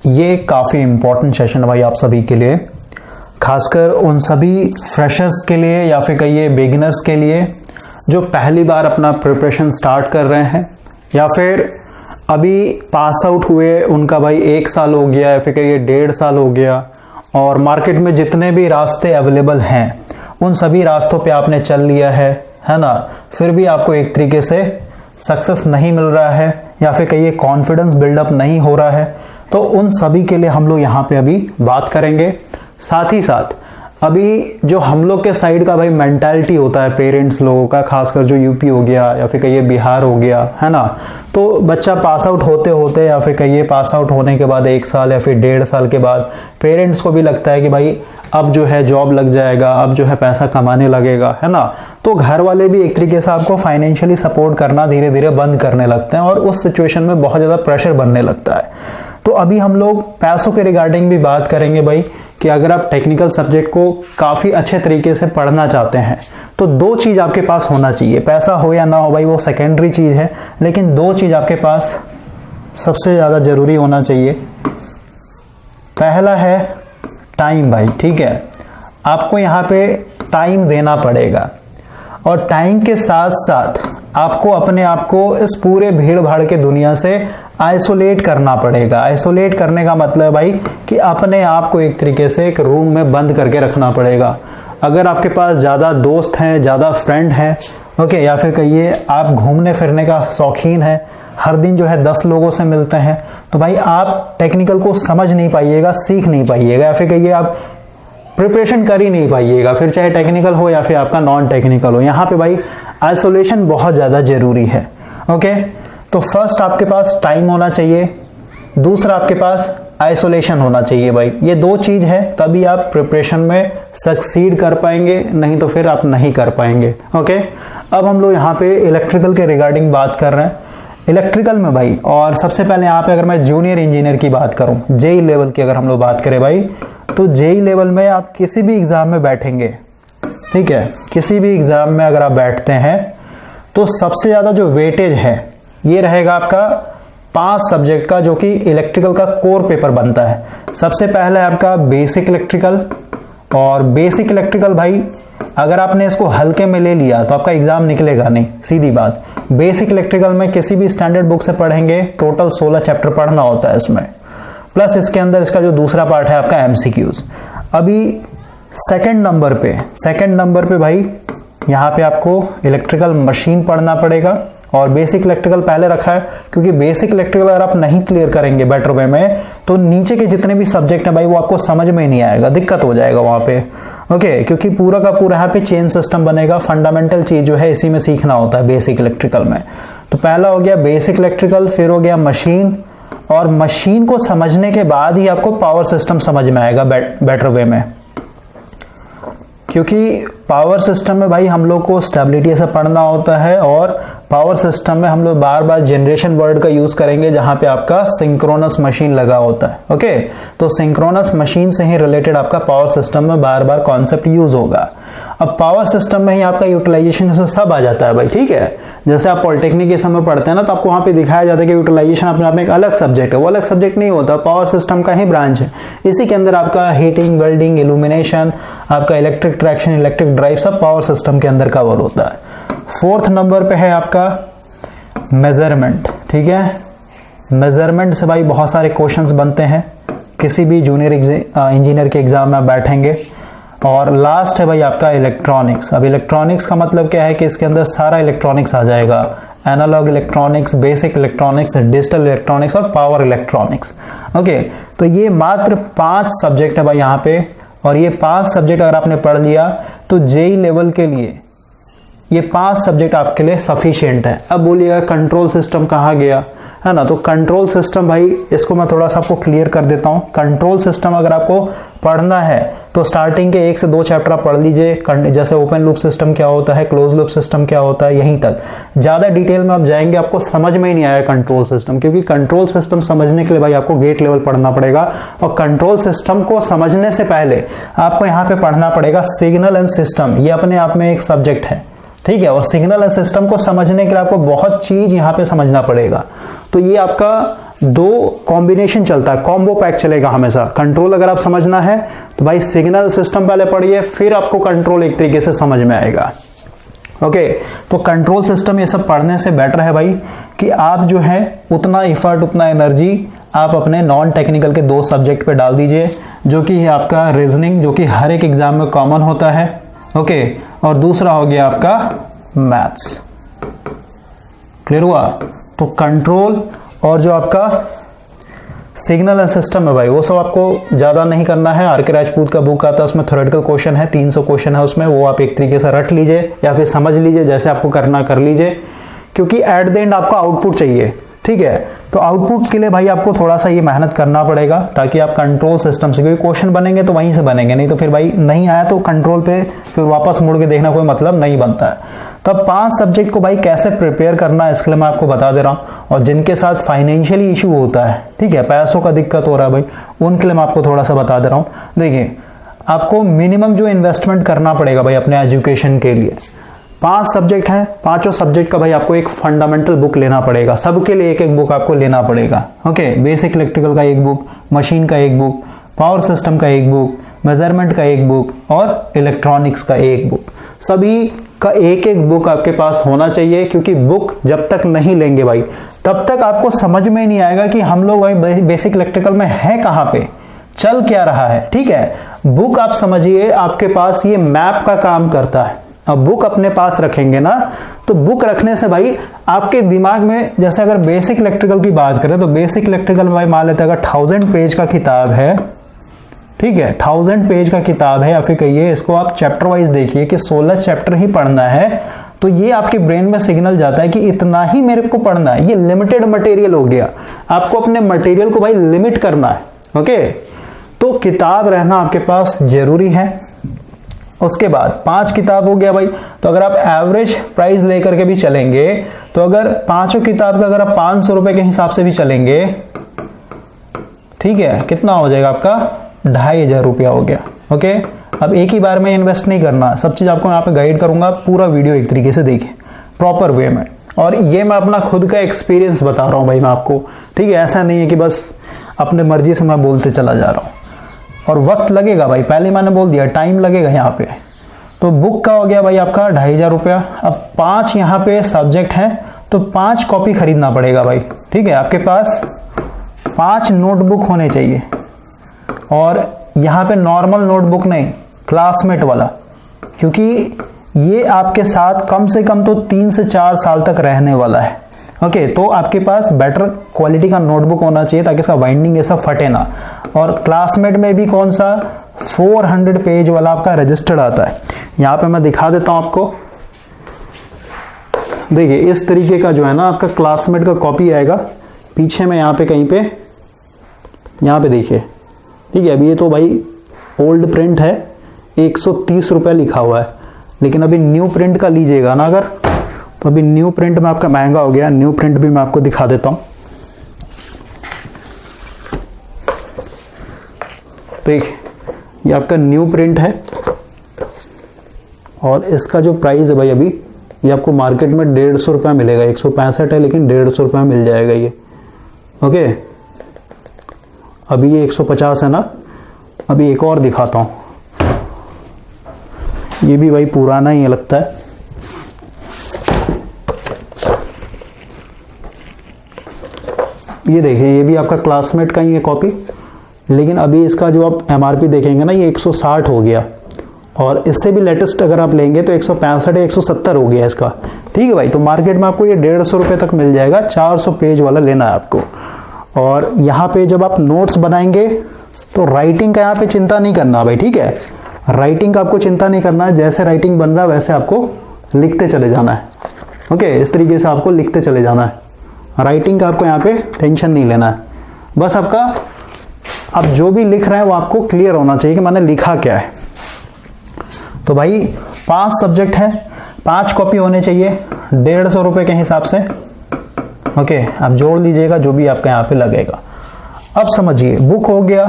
ये काफ़ी important session है भाई आप सभी के लिए, खासकर उन सभी फ्रेशर्स के लिए या फिर कहिए बिगिनर्स के लिए जो पहली बार अपना प्रिपरेशन स्टार्ट कर रहे हैं या फिर अभी पास आउट हुए, उनका भाई 1 साल हो गया या फिर कहिए 1.5 साल हो गया और मार्केट में जितने भी रास्ते अवेलेबल हैं उन सभी रास्तों पे आपने चल लिया है ना, फिर भी आपको एक तरीके से सक्सेस नहीं मिल रहा है या फिर कहिए कॉन्फिडेंस बिल्डअप नहीं हो रहा है, तो उन सभी के लिए हम लोग यहाँ पे अभी बात करेंगे। साथ ही साथ अभी जो हम लोग के साइड का भाई मेंटालिटी होता है पेरेंट्स लोगों का, खासकर जो यूपी हो गया या फिर कहिए बिहार हो गया, है ना, तो बच्चा पास आउट होते होते या फिर कहिए पास आउट होने के बाद 1 साल या फिर 1.5 साल के बाद पेरेंट्स को भी लगता है कि भाई अब जो है जॉब लग जाएगा, अब जो है पैसा कमाने लगेगा, है ना, तो घर वाले भी एक तरीके से आपको फाइनेंशियली सपोर्ट करना धीरे धीरे बंद करने लगते हैं और उस सिचुएशन में बहुत ज़्यादा प्रेशर बनने लगता है। तो अभी हम लोग पैसों के रिगार्डिंग भी बात करेंगे भाई कि अगर आप टेक्निकल सब्जेक्ट को काफ़ी अच्छे तरीके से पढ़ना चाहते हैं तो 2 चीज़ आपके पास होना चाहिए। पैसा हो या ना हो भाई वो सेकेंडरी चीज़ है, लेकिन 2 चीज़ आपके पास सबसे ज़्यादा ज़रूरी होना चाहिए। पहला है टाइम भाई, ठीक है, आपको यहाँ पे टाइम देना पड़ेगा और टाइम के साथ साथ आपको अपने आप को इस पूरे भीड़ भाड़ के दुनिया से आइसोलेट करना पड़ेगा। आइसोलेट करने का मतलब भाई कि अपने आप को एक तरीके से एक रूम में बंद करके रखना पड़ेगा। अगर आपके पास ज़्यादा दोस्त हैं, ज़्यादा फ्रेंड हैं, ओके, या फिर कहिए आप घूमने फिरने का शौकीन है, हर दिन जो है 10 लोगों से मिलते हैं, तो भाई आप टेक्निकल को समझ नहीं पाइएगा, सीख नहीं पाइएगा, या फिर कहिए आप प्रिपरेशन कर ही नहीं पाइएगा, फिर चाहे टेक्निकल हो या फिर आपका नॉन टेक्निकल हो। यहाँ पे भाई आइसोलेशन बहुत ज़्यादा ज़रूरी है। ओके, तो फर्स्ट आपके पास टाइम होना चाहिए, दूसरा आपके पास आइसोलेशन होना चाहिए भाई। ये 2 चीज़ है, तभी आप प्रिपरेशन में सक्सीड कर पाएंगे, नहीं तो फिर आप नहीं कर पाएंगे। ओके, अब हम लोग यहाँ पे इलेक्ट्रिकल के रिगार्डिंग बात कर रहे हैं। इलेक्ट्रिकल में भाई, और सबसे पहले यहाँ पे अगर मैं जूनियर इंजीनियर की बात करूँ, जेई लेवल की अगर हम लोग बात करें भाई, तो जेई लेवल में आप किसी भी एग्ज़ाम में बैठेंगे, ठीक है, किसी भी एग्ज़ाम में अगर आप बैठते हैं तो सबसे ज़्यादा जो वेटेज है ये रहेगा आपका 5 सब्जेक्ट का, जो कि इलेक्ट्रिकल का कोर पेपर बनता है। सबसे पहला है आपका बेसिक इलेक्ट्रिकल, और बेसिक इलेक्ट्रिकल भाई अगर आपने इसको हल्के में ले लिया तो आपका एग्जाम निकलेगा नहीं, सीधी बात। बेसिक इलेक्ट्रिकल में किसी भी स्टैंडर्ड बुक से पढ़ेंगे, टोटल 16 चैप्टर पढ़ना होता है इसमें, प्लस इसके अंदर इसका जो दूसरा पार्ट है आपका एमसीक्यूज। अभी सेकंड नंबर पे भाई यहाँ पे आपको इलेक्ट्रिकल मशीन पढ़ना पड़ेगा, और बेसिक इलेक्ट्रिकल पहले रखा है क्योंकि बेसिक इलेक्ट्रिकल अगर आप नहीं क्लियर करेंगे बेटर वे में तो नीचे के जितने भी सब्जेक्ट हैं भाई वो आपको समझ में ही नहीं आएगा, दिक्कत हो जाएगा वहाँ पे। ओके, क्योंकि पूरा का पूरा यहाँ पे चेन सिस्टम बनेगा, फंडामेंटल चीज जो है इसी में सीखना होता है बेसिक इलेक्ट्रिकल में। तो पहला हो गया बेसिक इलेक्ट्रिकल, फिर हो गया मशीन, और मशीन को समझने के बाद ही आपको पावर सिस्टम समझ में आएगा बेटर वे में, क्योंकि पावर सिस्टम में भाई हम लोग को स्टेबिलिटी से पढ़ना होता है, और पावर सिस्टम में हम लोग बार बार जनरेशन वर्ड का यूज करेंगे जहां पे आपका सिंक्रोनस मशीन लगा होता है। ओके, तो सिंक्रोनस मशीन से ही रिलेटेड आपका पावर सिस्टम में बार बार कॉन्सेप्ट यूज होगा। अब पावर सिस्टम में ही आपका यूटिलाइजेशन से सब आ जाता है भाई, ठीक है। जैसे आप पॉलिटेक्निक के समय पढ़ते हैं ना, तो आपको वहां पे दिखाया जाता है कि यूटिलाइजेशन अपने आप में एक अलग सब्जेक्ट है, वो अलग सब्जेक्ट नहीं होता, पावर सिस्टम का ही ब्रांच है। इसी के अंदर आपका हीटिंग, वेल्डिंग, इल्यूमिनेशन, आपका इलेक्ट्रिक ट्रैक्शन, इलेक्ट्रिक ड्राइव सब पावर सिस्टम के अंदर कवर होता है। 4th नंबर पे है आपका मेजरमेंट, ठीक है। मेजरमेंट से भाई बहुत सारे क्वेश्चंस बनते हैं, किसी भी जूनियर इंजीनियर के एग्जाम में आप बैठेंगे। और लास्ट है भाई आपका इलेक्ट्रॉनिक्स। अब इलेक्ट्रॉनिक्स का मतलब क्या है कि इसके अंदर सारा इलेक्ट्रॉनिक्स आ जाएगा, analog electronics, basic electronics, digital electronics और पावर इलेक्ट्रॉनिक्स। ओके, तो ये मात्र 5 सब्जेक्ट है भाई यहाँ पे, और ये 5 सब्जेक्ट अगर आपने पढ़ लिया तो जेई लेवल के लिए ये 5 सब्जेक्ट आपके लिए सफिशिएंट है। अब बोलिएगा कंट्रोल सिस्टम कहाँ गया, है ना, तो कंट्रोल सिस्टम भाई इसको मैं थोड़ा सा आपको क्लियर कर देता हूँ। कंट्रोल सिस्टम अगर आपको पढ़ना है तो स्टार्टिंग के 1 से 2 चैप्टर आप पढ़ लीजिए, जैसे ओपन लूप सिस्टम क्या होता है, क्लोज लूप सिस्टम क्या होता है, यहीं तक। ज़्यादा डिटेल में आप जाएंगे आपको समझ में ही नहीं आएगा कंट्रोल सिस्टम, क्योंकि कंट्रोल सिस्टम समझने के लिए भाई आपको गेट लेवल पढ़ना पड़ेगा, और कंट्रोल सिस्टम को समझने से पहले आपको यहाँ पे पढ़ना पड़ेगा सिग्नल एंड सिस्टम। ये अपने आप में एक सब्जेक्ट है, ठीक है, और सिग्नल एंड सिस्टम को समझने के लिए आपको बहुत चीज यहाँ पे समझना पड़ेगा। तो ये आपका दो कॉम्बिनेशन चलता है, कॉम्बो पैक चलेगा हमेशा। कंट्रोल अगर आप समझना है तो भाई सिग्नल सिस्टम पहले पढ़िए, फिर आपको कंट्रोल एक तरीके से समझ में आएगा। ओके, तो कंट्रोल सिस्टम ये सब पढ़ने से बेटर है भाई कि आप जो है उतना इफर्ट, उतना एनर्जी आप अपने नॉन टेक्निकल के 2 सब्जेक्ट पे डाल दीजिए, जो कि आपका रीजनिंग, जो कि हर एक एग्जाम में कॉमन होता है। ओके, और दूसरा हो गया आपका मैथ्स। क्लियर हुआ? तो कंट्रोल और जो आपका सिग्नल एंड सिस्टम है भाई, वो सब आपको ज्यादा नहीं करना है। आर के राजपूत का बुक आता है, उसमें थ्योरेटिकल क्वेश्चन है, 300 क्वेश्चन है उसमें, वो आप एक तरीके से रट लीजिए या फिर समझ लीजिए, जैसे आपको करना कर लीजिए, क्योंकि एट द एंड आपको आउटपुट चाहिए। ठीक है, तो आउटपुट के लिए भाई आपको थोड़ा सा ये मेहनत करना पड़ेगा, ताकि आप कंट्रोल सिस्टम से, क्योंकि क्वेश्चन बनेंगे तो वहीं से बनेंगे, नहीं तो फिर भाई नहीं आया तो कंट्रोल पे फिर वापस मुड़ के देखना कोई मतलब नहीं बनता है। तो अब 5 सब्जेक्ट को भाई कैसे प्रिपेयर करना है इसके लिए मैं आपको बता दे रहा हूँ, और जिनके साथ फाइनेंशियली इशू होता है, ठीक है, पैसों का दिक्कत हो रहा है भाई, उनके लिए मैं आपको थोड़ा सा बता दे रहा हूँ। देखिए, आपको मिनिमम जो इन्वेस्टमेंट करना पड़ेगा भाई अपने एजुकेशन के लिए, 5 सब्जेक्ट हैं, 5 सब्जेक्ट का भाई आपको एक फंडामेंटल बुक लेना पड़ेगा, सबके लिए एक एक बुक आपको लेना पड़ेगा। ओके, बेसिक इलेक्ट्रिकल का एक बुक, मशीन का एक बुक, पावर सिस्टम का एक बुक, मेजरमेंट का एक बुक और इलेक्ट्रॉनिक्स का एक बुक, सभी का एक एक बुक आपके पास होना चाहिए, क्योंकि बुक जब तक नहीं लेंगे भाई तब तक आपको समझ में नहीं आएगा कि हम लोग भाई बेसिक इलेक्ट्रिकल में है कहाँ पे, चल क्या रहा है। ठीक है, बुक आप समझिए आपके पास ये मैप का काम करता है। अब बुक अपने पास रखेंगे ना, तो बुक रखने से भाई आपके दिमाग में, जैसे अगर बेसिक इलेक्ट्रिकल की बात करें तो बेसिक इलेक्ट्रिकल में भाई मान लेते हैं अगर 1000 पेज का किताब है, ठीक है, 1000 पेज का किताब है, या फिर कहिए इसको आप चैप्टर वाइज देखिए कि 16 चैप्टर ही पढ़ना है, तो ये आपके ब्रेन में सिग्नल जाता है कि इतना ही मेरे को पढ़ना है, ये लिमिटेड मटेरियल हो गया। आपको अपने मटेरियल को भाई लिमिट करना है। ओके, तो किताब रहना आपके पास जरूरी है। उसके बाद 5 किताब हो गया भाई, तो अगर आप एवरेज प्राइस लेकर के भी चलेंगे, तो अगर 5 किताब का अगर आप 500 रुपए के हिसाब से भी चलेंगे, ठीक है, कितना हो जाएगा आपका 2500 रुपया हो गया। ओके, अब एक ही बार में इन्वेस्ट नहीं करना, सब चीज आपको यहाँ पे गाइड करूंगा, पूरा वीडियो एक तरीके से देखिए प्रॉपर वे में, और ये मैं अपना खुद का एक्सपीरियंस बता रहा हूँ भाई मैं आपको। ठीक है, ऐसा नहीं है कि बस अपने मर्जी से मैं बोलते चला जा रहा हूँ, और वक्त लगेगा भाई, पहले मैंने बोल दिया टाइम लगेगा यहाँ पे। तो बुक का हो गया भाई आपका 2500 रुपया। अब 5 यहाँ पे सब्जेक्ट हैं, तो 5 कॉपी खरीदना पड़ेगा भाई। ठीक है, आपके पास 5 नोटबुक होने चाहिए, और यहाँ पे नॉर्मल नोटबुक नहीं, क्लासमेट वाला, क्योंकि ये आपके साथ कम से कम तो 3 से 4 साल तक रहने वाला है। ओके, तो आपके पास बेटर क्वालिटी का नोटबुक होना चाहिए ताकि इसका बाइंडिंग ऐसा फटे ना। और क्लासमेट में भी कौन सा 400 पेज वाला आपका रजिस्टर्ड आता है, यहाँ पे मैं दिखा देता हूं आपको। देखिए इस तरीके का जो है ना आपका क्लासमेट का कॉपी आएगा, पीछे में यहाँ पे कहीं पे, यहाँ पे देखिए, ठीक है। अभी ये तो भाई ओल्ड प्रिंट है, 130 रुपये लिखा हुआ है, लेकिन अभी न्यू प्रिंट का लीजिएगा ना अगर, तो अभी न्यू प्रिंट में आपका महंगा हो गया। न्यू प्रिंट भी मैं आपको दिखा देता हूं। देखिए ये आपका न्यू प्रिंट है, और इसका जो प्राइस है भाई अभी ये आपको मार्केट में 150 रुपया मिलेगा। 165 है लेकिन 150 रुपया मिल जाएगा ये। ओके, अभी ये 150 है ना। अभी एक और दिखाता हूं, ये भी भाई पुराना ही लगता है। ये देखिए ये भी आपका क्लासमेट का ही है कॉपी, लेकिन अभी इसका जो आप एमआरपी देखेंगे ना ये 160 हो गया, और इससे भी लेटेस्ट अगर आप लेंगे तो 165 या 170 हो गया इसका। ठीक है भाई, तो मार्केट में आपको ये 150 रुपये तक मिल जाएगा। 400 पेज वाला लेना है आपको। और यहाँ पे जब आप नोट्स बनाएंगे तो राइटिंग का यहाँ पे चिंता नहीं करना भाई, ठीक है। राइटिंग का आपको चिंता नहीं करना है, जैसे राइटिंग बन रहा है वैसे आपको लिखते चले जाना है। ओके, इस तरीके से आपको लिखते चले जाना है। राइटिंग का आपको यहाँ पे टेंशन नहीं लेना है, बस आपका आप जो भी लिख रहे हैं वो आपको क्लियर होना चाहिए कि मैंने लिखा क्या है। तो भाई 5 सब्जेक्ट है, 5 कॉपी होने चाहिए 150 रुपये के हिसाब से। ओके, आप जोड़ लीजिएगा जो भी आपका यहाँ पे लगेगा। अब समझिए, बुक हो गया,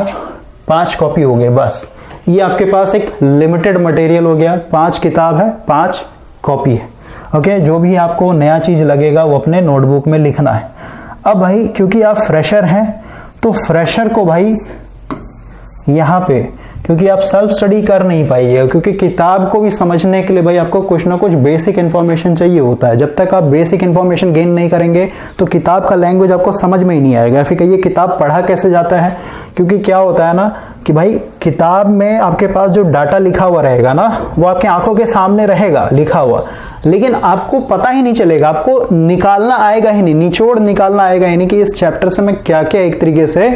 5 कॉपी हो गए, बस ये आपके पास एक लिमिटेड मटेरियल हो गया। 5 किताब है, 5 कॉपी है। ओके, जो भी आपको नया चीज लगेगा वो अपने नोटबुक में लिखना है। अब भाई क्योंकि आप फ्रेशर हैं तो फ्रेशर को भाई यहाँ पे क्योंकि आप सेल्फ स्टडी कर नहीं पाइए, क्योंकि किताब को भी समझने के लिए भाई आपको कुछ ना कुछ बेसिक इन्फॉर्मेशन चाहिए होता है। जब तक आप बेसिक इन्फॉर्मेशन गेन नहीं करेंगे तो किताब का लैंग्वेज आपको समझ में ही नहीं आएगा। फिर कहिए किताब पढ़ा कैसे जाता है, क्योंकि क्या होता है ना कि भाई किताब में आपके पास जो डाटा लिखा हुआ रहेगा ना वो आपकी आंखों के सामने रहेगा लिखा हुआ, लेकिन आपको पता ही नहीं चलेगा, आपको निकालना आएगा ही नहीं, निचोड़ निकालना आएगा ही नहीं कि इस चैप्टर से मैं क्या क्या एक तरीके से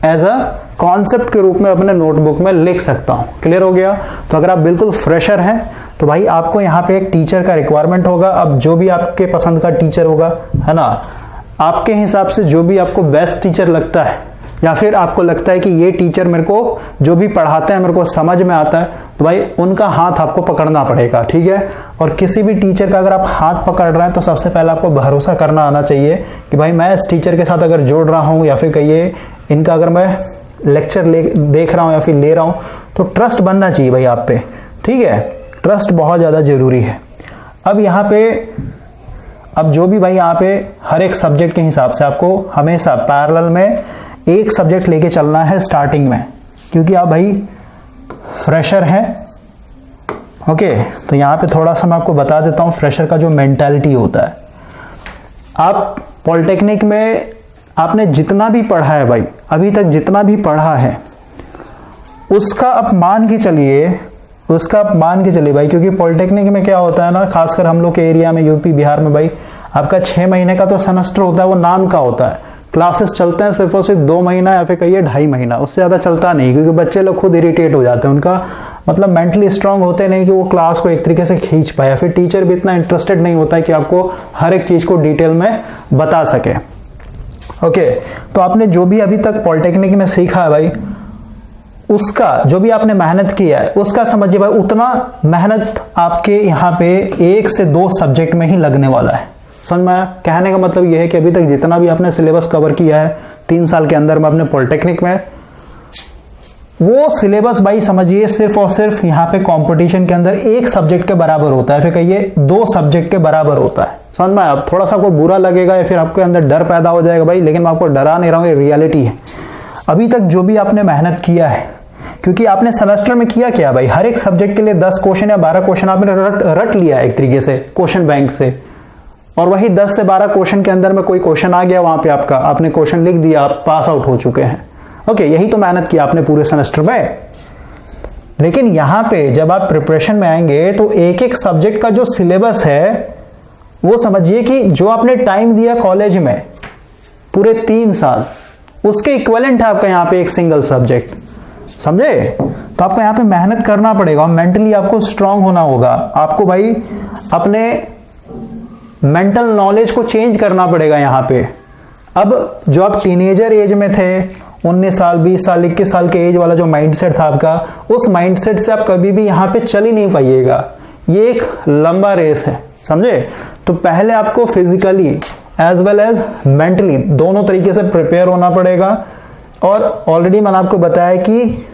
एज अ कॉन्सेप्ट के रूप में अपने नोटबुक में लिख सकता हूं। क्लियर हो गया? तो अगर आप बिल्कुल फ्रेशर हैं तो भाई आपको यहाँ पे एक टीचर का रिक्वायरमेंट होगा। अब जो भी आपके पसंद का टीचर होगा, है ना, आपके हिसाब से जो भी आपको बेस्ट टीचर लगता है या फिर आपको लगता है कि ये टीचर मेरे को जो भी पढ़ाते हैं मेरे को समझ में आता है, तो भाई उनका हाथ आपको पकड़ना पड़ेगा। ठीक है? और किसी भी टीचर का अगर आप हाथ पकड़ रहे हैं तो सबसे पहले आपको भरोसा करना आना चाहिए कि भाई मैं इस टीचर के साथ अगर जोड़ रहा हूं या फिर कहिए इनका अगर मैं लेक्चर देख रहा हूं या फिर ले रहा हूं तो ट्रस्ट बनना चाहिए भाई आप पे। ठीक है? ट्रस्ट बहुत ज़्यादा जरूरी है। अब यहाँ पे अब जो भी भाई यहाँ पे हर एक सब्जेक्ट के हिसाब से आपको हमेशा पैरेलल में एक सब्जेक्ट लेके चलना है स्टार्टिंग में, क्योंकि आप भाई फ्रेशर हैं। ओके, तो यहाँ पे थोड़ा सा मैं आपको बता देता हूँ फ्रेशर का जो मेंटालिटी होता है। आप पॉलिटेक्निक में आपने जितना भी पढ़ा है भाई, अभी तक जितना भी पढ़ा है उसका आप मान के चलिए भाई, क्योंकि पॉलिटेक्निक में क्या होता है ना, खासकर हम लोग के एरिया में यूपी बिहार में भाई आपका 6 महीने का तो सेमेस्टर होता है, वो नाम का होता है। क्लासेस चलते हैं सिर्फ और सिर्फ 2 महीना या फिर कहिए 2.5 महीना, उससे ज़्यादा चलता नहीं, क्योंकि बच्चे लोग खुद इरिटेट हो जाते हैं, उनका मतलब मेंटली स्ट्रांग होते नहीं कि वो क्लास को एक तरीके से खींच पाए, फिर टीचर भी इतना इंटरेस्टेड नहीं होता है कि आपको हर एक चीज़ को डिटेल में बता सके। ओके, तो आपने जो भी अभी तक पॉलिटेक्निक में सीखा है भाई, उसका जो भी आपने मेहनत किया है उसका समझिए भाई उतना मेहनत आपके यहाँ पे 1 से 2 सब्जेक्ट में ही लगने वाला है। समझ में? कहने का मतलब यह है कि अभी तक जितना भी आपने सिलेबस कवर किया है 3 साल के अंदर में अपने पॉलिटेक्निक में, वो सिलेबस भाई समझिए सिर्फ और सिर्फ यहाँ पे कंपटीशन के अंदर 1 सब्जेक्ट के बराबर होता है, फिर कहिए 2 सब्जेक्ट के बराबर होता है। समझ में? अब थोड़ा सा आपको बुरा लगेगा या फिर आपके अंदर डर पैदा हो जाएगा भाई, लेकिन मैं आपको डरा नहीं रहा हूँ, ये रियलिटी है। अभी तक जो भी आपने मेहनत किया है, क्योंकि आपने सेमेस्टर में किया क्या भाई, हर एक सब्जेक्ट के लिए 10 क्वेश्चन या 12 क्वेश्चन आपने रट लिया एक तरीके से क्वेश्चन बैंक से, और वही 10 से 12 क्वेश्चन के अंदर में कोई क्वेश्चन आ गया वहां पे आपका, आपने क्वेश्चन लिख दिया, आप पास आउट हो चुके हैं। ओके, यही तो मेहनत किया आपने पूरे सेमेस्टर में। लेकिन यहां पे जब आप प्रिपरेशन में आएंगे तो एक एक सब्जेक्ट का जो सिलेबस है वो समझिए कि जो आपने टाइम दिया कॉलेज में पूरे 3 साल, उसके इक्विवेलेंट है आपका यहाँ पे एक सिंगल सब्जेक्ट। समझे? तो आपको यहाँ पे मेहनत करना पड़ेगा, मेंटली आपको स्ट्रांग होना होगा, आपको भाई अपने मेंटल नॉलेज को चेंज करना पड़ेगा यहाँ पे। अब जो आप टीनेजर एज में थे, 19 साल 20 साल 21 साल के एज वाला जो माइंडसेट था आपका, उस माइंडसेट से आप कभी भी यहाँ पे चल ही नहीं पाइएगा। ये एक लंबा रेस है, समझे? तो पहले आपको physically as well as mentally दोनों तरीके से प्रिपेयर होना पड़ेगा। और ऑलरेडी मैंने आपको बताया कि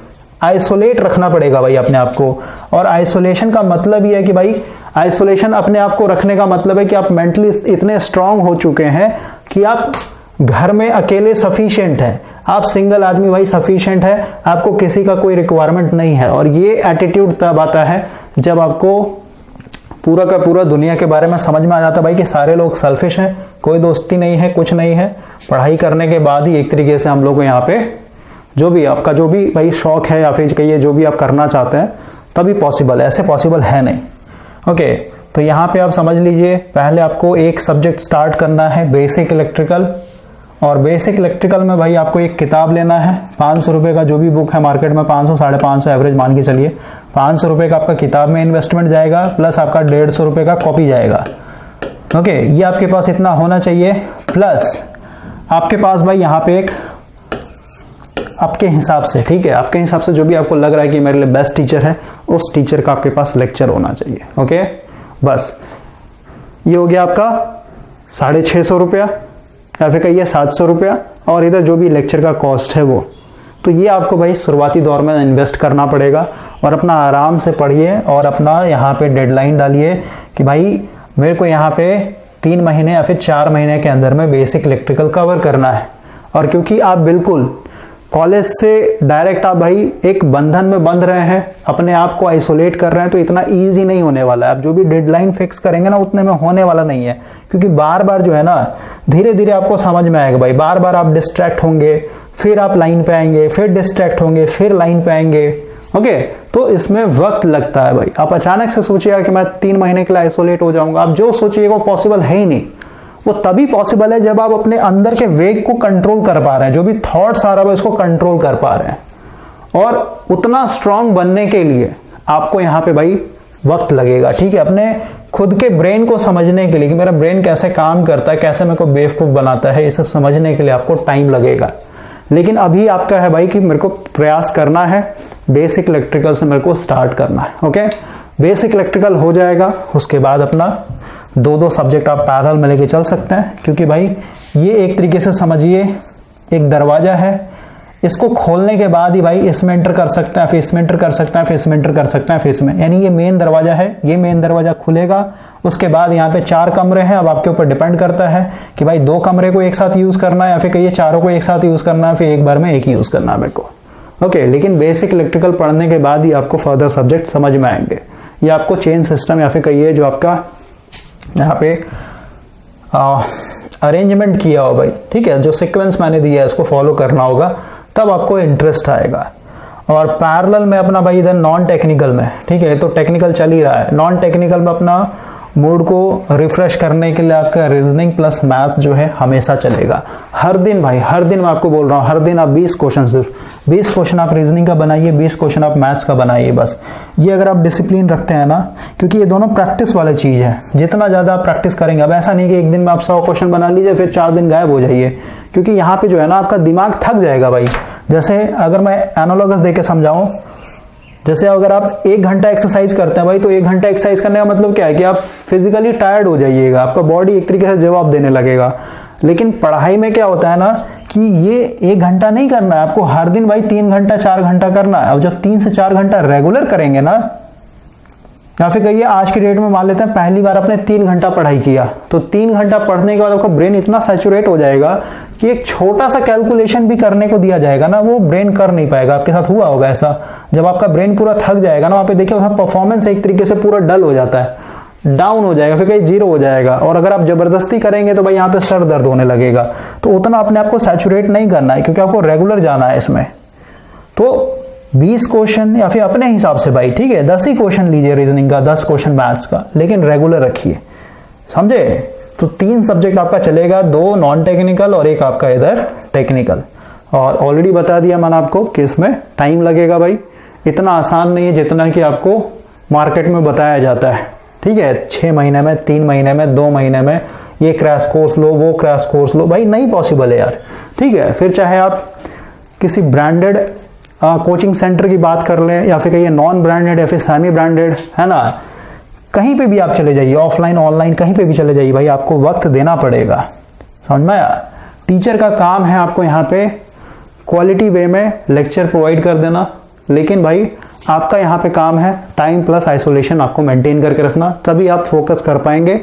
आइसोलेट रखना पड़ेगा भाई अपने आप को, और आइसोलेशन का मतलब ये है कि भाई आइसोलेशन अपने आप को रखने का मतलब है कि आप मेंटली इतने स्ट्रांग हो चुके हैं कि आप घर में अकेले सफिशिएंट है, आप सिंगल आदमी भाई सफिशिएंट है, आपको किसी का कोई रिक्वायरमेंट नहीं है। और ये एटीट्यूड तब आता है जब आपको पूरा का पूरा दुनिया के बारे में समझ में आ जाता है भाई कि सारे लोग सेल्फिश हैं, कोई दोस्ती नहीं है, कुछ नहीं है। पढ़ाई करने के बाद ही एक तरीके से हम लोग को यहाँ पे जो भी आपका जो भी भाई शौक है या फिर कहिए जो भी आप करना चाहते हैं तभी पॉसिबल है, ऐसे पॉसिबल है नहीं। ओके, तो यहाँ पे आप समझ लीजिए पहले आपको एक सब्जेक्ट स्टार्ट करना है बेसिक इलेक्ट्रिकल, और बेसिक इलेक्ट्रिकल में भाई आपको एक किताब लेना है 500 रुपये का, जो भी बुक है मार्केट में 500 550 एवरेज मान के चलिए, 500 रुपये का आपका किताब में इन्वेस्टमेंट जाएगा, प्लस आपका 150 रुपये का कॉपी जाएगा। ओके, ये आपके पास इतना होना चाहिए। प्लस आपके पास भाई यहाँ पे एक आपके हिसाब से, ठीक है, आपके हिसाब से जो भी आपको लग रहा है कि मेरे लिए बेस्ट टीचर है, उस टीचर का आपके पास लेक्चर होना चाहिए। ओके, बस ये हो गया आपका 650 रुपया या फिर कहिए 700 रुपया, और इधर जो भी लेक्चर का कॉस्ट है वो। तो ये आपको भाई शुरुआती दौर में इन्वेस्ट करना पड़ेगा, और अपना आराम से पढ़िए और अपना यहाँ पे डेडलाइन डालिए कि भाई मेरे को यहाँ पे 3 महीने या फिर 4 महीने के अंदर में बेसिक इलेक्ट्रिकल कवर करना है। और क्योंकि आप बिल्कुल कॉलेज से डायरेक्ट आप भाई एक बंधन में बंध रहे हैं, अपने आप को आइसोलेट कर रहे हैं, तो इतना इजी नहीं होने वाला है। आप जो भी डेडलाइन फिक्स करेंगे ना उतने में होने वाला नहीं है, क्योंकि बार बार जो है ना धीरे धीरे आपको समझ में आएगा भाई। बार बार आप डिस्ट्रैक्ट होंगे, फिर आप लाइन पे आएंगे, फिर डिस्ट्रैक्ट होंगे, फिर लाइन पे आएंगे। ओके, तो इसमें वक्त लगता है भाई। आप अचानक से सोचिएगा कि मैं 3 महीने के लिए आइसोलेट हो जाऊंगा, आप जो सोचिएगा वो पॉसिबल है ही नहीं। वो तभी पॉसिबल है जब आप अपने अंदर के वेग को कंट्रोल कर पा रहे हैं, जो भी थॉट्स आ रहा है इसको कंट्रोल कर पा रहे हैं। और उतना स्ट्रांग बनने के लिए आपको यहाँ पे भाई वक्त लगेगा, ठीक है। अपने खुद के ब्रेन को समझने के लिए कि मेरा ब्रेन कैसे काम करता है, कैसे मेरे को बेवकूफ बनाता है, ये सब समझने के लिए आपको टाइम लगेगा। लेकिन अभी आपका है भाई कि मेरे को प्रयास करना है, बेसिक इलेक्ट्रिकल से मेरे को स्टार्ट करना है। ओके, बेसिक इलेक्ट्रिकल हो जाएगा, उसके बाद अपना 2-2 सब्जेक्ट आप पैरेलल में लेके चल सकते हैं। क्योंकि भाई ये एक तरीके से समझिए एक दरवाजा है, इसको खोलने के बाद ही भाई इसमें एंटर कर सकते हैं, फिर इसमें एंटर कर सकते हैं, फिर इसमें एंटर कर सकते हैं, फिर इसमें, यानी ये मेन दरवाजा है। ये मेन दरवाजा खुलेगा, उसके बाद यहाँ पे 4 कमरे हैं। अब आपके ऊपर डिपेंड करता है कि भाई 2 कमरे को एक साथ यूज करना है या फिर कहिए चारों को एक साथ यूज करना है, फिर एक बार में एक ही यूज करना है मेरे को। ओके, लेकिन बेसिक इलेक्ट्रिकल पढ़ने के बाद ही आपको फर्दर सब्जेक्ट समझ में आएंगे। ये आपको चेन सिस्टम या फिर कहिए जो आपका यहाँ पे अरेंजमेंट किया हो भाई, ठीक है, जो सीक्वेंस मैंने दिया है उसको फॉलो करना होगा, तब आपको इंटरेस्ट आएगा। और पैरेलल में अपना भाई इधर नॉन टेक्निकल में, ठीक है, तो टेक्निकल चल ही रहा है, नॉन टेक्निकल में अपना मूड को रिफ्रेश करने के लिए आपका रीजनिंग प्लस मैथ जो है हमेशा चलेगा। हर दिन भाई, हर दिन मैं आपको बोल रहा हूँ, हर दिन आप 20 क्वेश्चन, सिर्फ 20 क्वेश्चन आप रीजनिंग का बनाइए, 20 क्वेश्चन आप मैथ्स का बनाइए बस। ये अगर आप डिसिप्लिन रखते हैं ना, क्योंकि ये दोनों प्रैक्टिस वाली चीज है, जितना ज्यादा आप प्रैक्टिस करेंगे। अब ऐसा नहीं कि एक दिन में आप 100 क्वेश्चन बना लीजिए फिर 4 दिन गायब हो जाइए, क्योंकि यहाँ पे जो है ना आपका दिमाग थक जाएगा भाई। जैसे अगर मैं एनालॉगस देके समझाऊं, जैसे अगर आप 1 घंटा एक्सरसाइज करते हैं भाई, तो 1 घंटा एक्सरसाइज करने का मतलब क्या है कि आप फिजिकली टायर्ड हो जाइएगा, आपका बॉडी एक तरीके से जवाब देने लगेगा। लेकिन पढ़ाई में क्या होता है ना कि ये 1 घंटा नहीं करना है, आपको हर दिन भाई 3 घंटा 4 घंटा करना है। अब जब 3 से 4 घंटा रेगुलर करेंगे ना, या फिर कहिए आज की डेट में मान लेते हैं पहली बार आपने 3 घंटा पढ़ाई किया, तो 3 घंटा पढ़ने के बाद आपका ब्रेन इतना सैचुरेट हो जाएगा कि एक छोटा सा कैलकुलेशन भी करने को दिया जाएगा ना, वो ब्रेन कर नहीं पाएगा। आपके साथ हुआ होगा ऐसा, जब आपका ब्रेन पूरा थक जाएगा ना, वहां पे देखिए वहां परफॉर्मेंस एक तरीके से पूरा डल हो जाता है, डाउन हो जाएगा, फिर कहीं 0 हो जाएगा। और अगर आप जबरदस्ती करेंगे तो भाई यहाँ पे सर दर्द होने लगेगा। तो उतना अपने आप को सैचुरेट नहीं करना है, क्योंकि आपको रेगुलर जाना है इसमें। तो 20 क्वेश्चन या फिर अपने हिसाब से भाई, ठीक है, 10 ही क्वेश्चन लीजिए रीजनिंग का, 10 क्वेश्चन मैथ्स का, लेकिन रेगुलर रखिए, समझे। तो 3 सब्जेक्ट आपका चलेगा, 2 नॉन टेक्निकल और 1 आपका इधर टेक्निकल। और ऑलरेडी बता दिया मैंने आपको कि इसमें टाइम लगेगा भाई, इतना आसान नहीं है जितना कि आपको मार्केट में बताया जाता है, ठीक है। 6 महीने में, 3 महीने में, 2 महीने में ये क्रैश कोर्स लो, वो क्रैश कोर्स लो, भाई नहीं पॉसिबल है यार, ठीक है। फिर चाहे आप किसी ब्रांडेड कोचिंग सेंटर की बात कर लें या फिर कहिए नॉन ब्रांडेड या फिर सेमी ब्रांडेड, है ना, कहीं पे भी आप चले जाइए, ऑफलाइन ऑनलाइन कहीं पे भी चले जाइए भाई, आपको वक्त देना पड़ेगा, समझ में आया। टीचर का काम है आपको यहाँ पे क्वालिटी वे में लेक्चर प्रोवाइड कर देना, लेकिन भाई आपका यहाँ पे काम है टाइम प्लस आइसोलेशन आपको मेंटेन करके रखना, तभी आप फोकस कर पाएंगे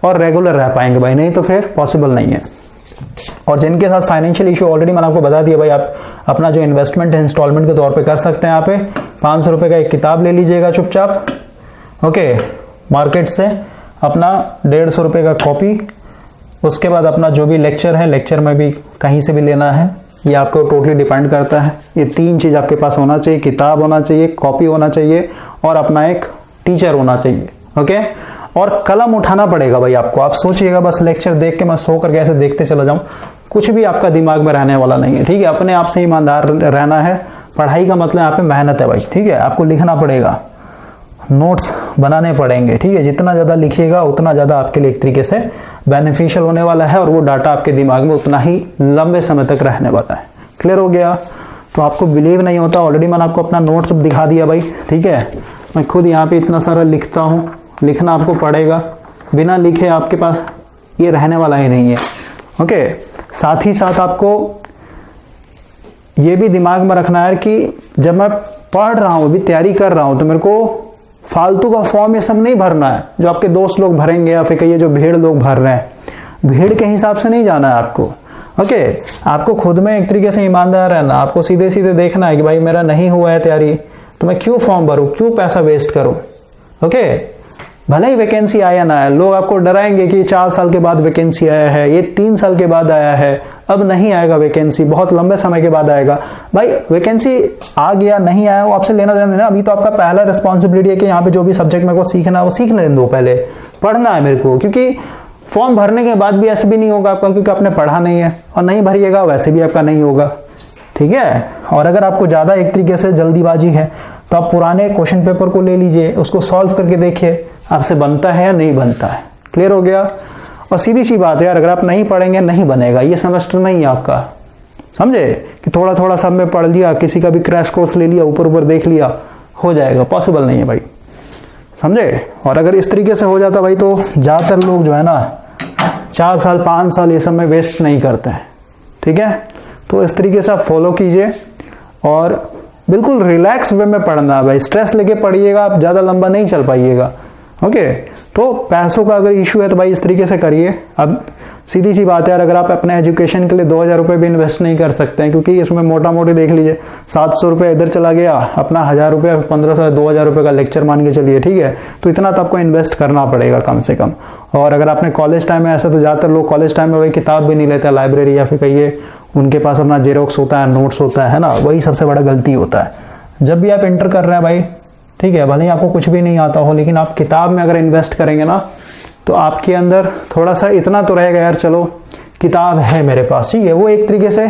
और रेगुलर रह पाएंगे भाई, नहीं तो फिर पॉसिबल नहीं है। और जिनके साथ फाइनेंशियल इशू ऑलरेडी मैंने आपको बता दिया भाई, आप अपना जो इन्वेस्टमेंट है इंस्टॉलमेंट के तौर पे कर सकते हैं। यहाँ पे 500 रुपए का एक किताब ले लीजिएगा चुपचाप, ओके, मार्केट से अपना 150 रुपए का कॉपी, उसके बाद अपना जो भी लेक्चर है, लेक्चर में भी कहीं से भी लेना है, ये आपको टोटली डिपेंड करता है। ये 3 चीज आपके पास होना चाहिए, किताब होना चाहिए, कॉपी होना चाहिए और अपना एक टीचर होना चाहिए, ओके। और कलम उठाना पड़ेगा भाई आपको। आप सोचिएगा बस लेक्चर देख के मैं सो करके ऐसे देखते चला जाऊं, कुछ भी आपका दिमाग में रहने वाला नहीं है, ठीक है। अपने आप से ईमानदार रहना है। पढ़ाई का मतलब यहाँ पे मेहनत है भाई, ठीक है। आपको लिखना पड़ेगा, नोट्स बनाने पड़ेंगे, ठीक है। जितना ज्यादा लिखिएगा उतना ज्यादा आपके लिए एक तरीके से बेनिफिशियल होने वाला है और वो डाटा आपके दिमाग में उतना ही लंबे समय तक रहने वाला है। क्लियर हो गया। तो आपको बिलीव नहीं होता, ऑलरेडी मैंने आपको अपना नोट्स दिखा दिया भाई, ठीक है। मैं खुद यहाँ पे इतना सारा लिखता हूँ, लिखना आपको पड़ेगा, बिना लिखे आपके पास ये रहने वाला ही नहीं है, ओके। साथ ही साथ आपको ये भी दिमाग में रखना है कि जब मैं पढ़ रहा हूँ, अभी तैयारी कर रहा हूँ, तो मेरे को फालतू का फॉर्म ये सब नहीं भरना है जो आपके दोस्त लोग भरेंगे या फिर कहिए जो भीड़ लोग भर रहे हैं। भीड़ के हिसाब से नहीं जाना है आपको। ओके, आपको खुद में एक तरीके से ईमानदार रहना, आपको सीधे सीधे देखना है कि भाई मेरा नहीं हुआ है तैयारी तो मैं क्यों फॉर्म भरूं, क्यों पैसा वेस्ट करूं। ओके, भले ही वैकेंसी आया ना है, लोग आपको डराएंगे कि 4 साल के बाद वैकेंसी आया है, ये 3 साल के बाद आया है, अब नहीं आएगा वैकेंसी, बहुत लंबे समय के बाद आएगा। भाई वैकेंसी आ गया नहीं आया वो आपसे लेना देना। अभी तो आपका पहला रिस्पॉन्सिबिलिटी है कि यहाँ पे जो भी सब्जेक्ट मेरे को सीखना है वो सीख लेने दो, पहले पढ़ना है मेरे को, क्योंकि फॉर्म भरने के बाद भी ऐसे भी नहीं होगा आपका, क्योंकि आपने पढ़ा नहीं है, और नहीं भरिएगा वैसे भी आपका नहीं होगा। ठीक है, और अगर आपको ज़्यादा एक तरीके से जल्दीबाजी है तो आप पुराने क्वेश्चन पेपर को ले लीजिए, उसको सॉल्व करके देखिए आपसे बनता है या नहीं बनता है। क्लियर हो गया। और सीधी सी बात है यार, अगर आप नहीं पढ़ेंगे नहीं बनेगा, ये सेमेस्टर नहीं है आपका, समझे, कि थोड़ा थोड़ा सब में पढ़ लिया, किसी का भी क्रैश कोर्स ले लिया, ऊपर ऊपर देख लिया, हो जाएगा, पॉसिबल नहीं है भाई, समझे। और अगर इस तरीके से हो जाता भाई तो ज़्यादातर लोग जो है ना 4 साल 5 साल ये सब में वेस्ट नहीं करते हैं। ठीक है, तो इस तरीके से आप फॉलो कीजिए और बिल्कुल रिलैक्स वे में पढ़ना है भाई, स्ट्रेस लेके पढ़िएगा आप ज़्यादा लंबा नहीं चल पाइएगा। ओके, तो पैसों का अगर इशू है तो भाई इस तरीके से करिए। अब सीधी सी बात है यार, अगर आप अपने एजुकेशन के लिए 2000 रुपये भी इन्वेस्ट नहीं कर सकते हैं, क्योंकि इसमें मोटा मोटी देख लीजिए 700 रुपये इधर चला गया, अपना 1000 रुपये 1500 2000 रुपये का लेक्चर मान के चलिए, ठीक है, तो इतना तो आपको इन्वेस्ट करना पड़ेगा कम से कम। और अगर आपने कॉलेज टाइम में ऐसा, तो ज़्यादातर लोग कॉलेज टाइम में वही किताब भी नहीं लेते लाइब्रेरी, या फिर कहिए उनके पास अपना जेरोक्स होता है, नोट्स होता है ना, वही सबसे बड़ा गलती होता है। जब भी आप इंटर कर रहे हैं भाई, ठीक है, भले ही आपको कुछ भी नहीं आता हो, लेकिन आप किताब में अगर इन्वेस्ट करेंगे ना तो आपके अंदर थोड़ा सा इतना तो रहेगा यार, चलो किताब है मेरे पास, ठीक है, वो एक तरीके से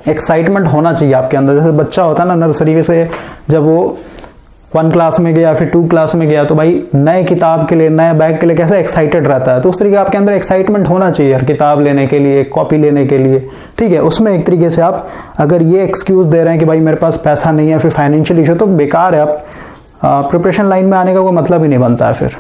एक्साइटमेंट होना चाहिए आपके अंदर। जैसे बच्चा होता है ना नर्सरी से, जब वो 1 क्लास में गया फिर 2 क्लास में गया, तो भाई नए किताब के लिए, नए बैग के लिए कैसे एक्साइटेड रहता है, तो उस तरीके आपके अंदर एक्साइटमेंट होना चाहिए यार, किताब लेने के लिए, कॉपी लेने के लिए। ठीक है, उसमें एक तरीके से आप अगर ये एक्सक्यूज दे रहे हैं कि भाई मेरे पास पैसा नहीं है, फिर फाइनेंशियल इशू, तो बेकार है, आप प्रिपरेशन लाइन में आने का कोई मतलब ही नहीं बनता है फिर।